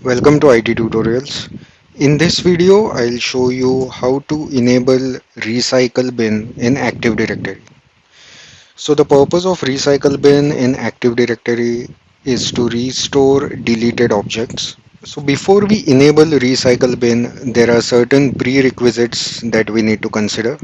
Welcome to IT Tutorials. In this video, I'll show you how to enable Recycle Bin in Active Directory. So the purpose of Recycle Bin in Active Directory is to restore deleted objects. So before we enable Recycle Bin, there are certain prerequisites that we need to consider.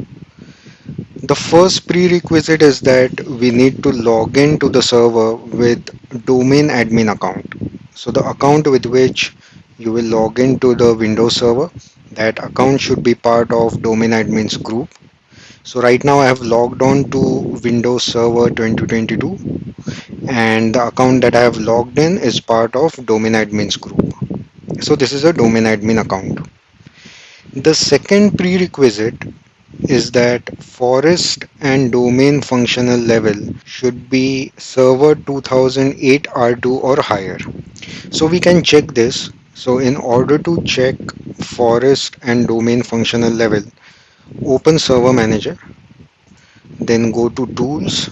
The first prerequisite is that we need to log in to the server with domain admin account. So the account with which you will log into the Windows server, that account should be part of domain admins group. So right now I have logged on to Windows Server 2022 and the account that I have logged in is part of domain admins group. So this is a domain admin account. The second prerequisite is that forest and domain functional level should be server 2008 R2 or higher. So we can check this. So in order to check forest and domain functional level, open Server Manager, then go to Tools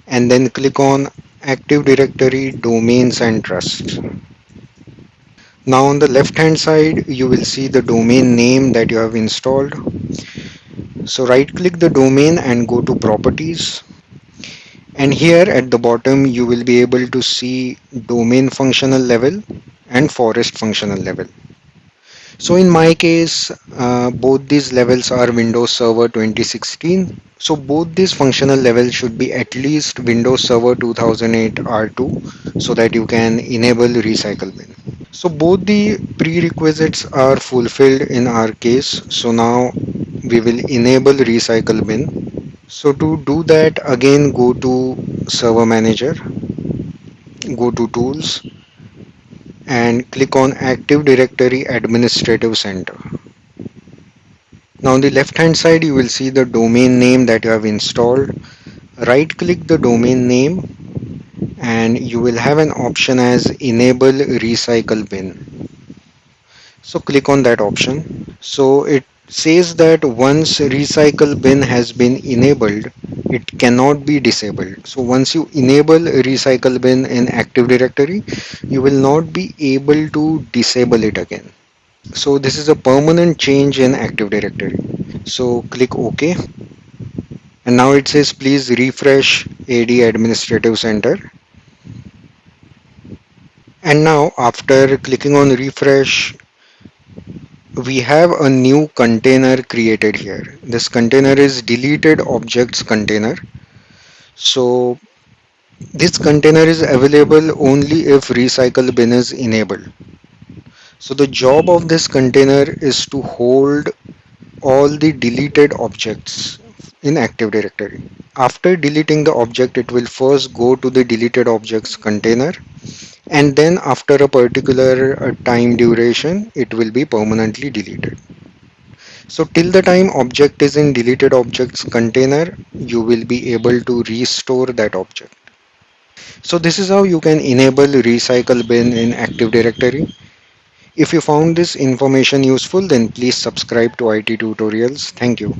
and then click on Active Directory Domains and Trusts. Now on the left hand side you will see the domain name that you have installed. So right click the domain and go to Properties, and here at the bottom you will be able to see domain functional level and forest functional level. So in my case, both these levels are Windows Server 2016. So both these functional levels should be at least Windows Server 2008 R2 so that you can enable Recycle Bin. So both the prerequisites are fulfilled in our case. So now we will enable Recycle Bin. So to do that, again go to Server Manager, go to Tools and click on Active Directory Administrative Center. Now on the left hand side you will see the domain name that you have installed. Right click the domain name and you will have an option as Enable Recycle Bin. So click on that option. So it says that once Recycle Bin has been enabled, it cannot be disabled. So once you enable Recycle Bin in Active Directory, you will not be able to disable it again. So this is a permanent change in Active Directory. So click OK, and now it says please refresh AD Administrative Center. And now after clicking on refresh, we have a new container created here. This container is deleted objects container. So this container is available only if Recycle Bin is enabled. So the job of this container is to hold all the deleted objects in Active Directory. After deleting the object, it will first go to the deleted objects container, and then after a particular time duration, it will be permanently deleted. So till the time object is in deleted objects container, you will be able to restore that object. So this is how you can enable Recycle Bin in Active Directory. If you found this information useful, then please subscribe to IT Tutorials. Thank you.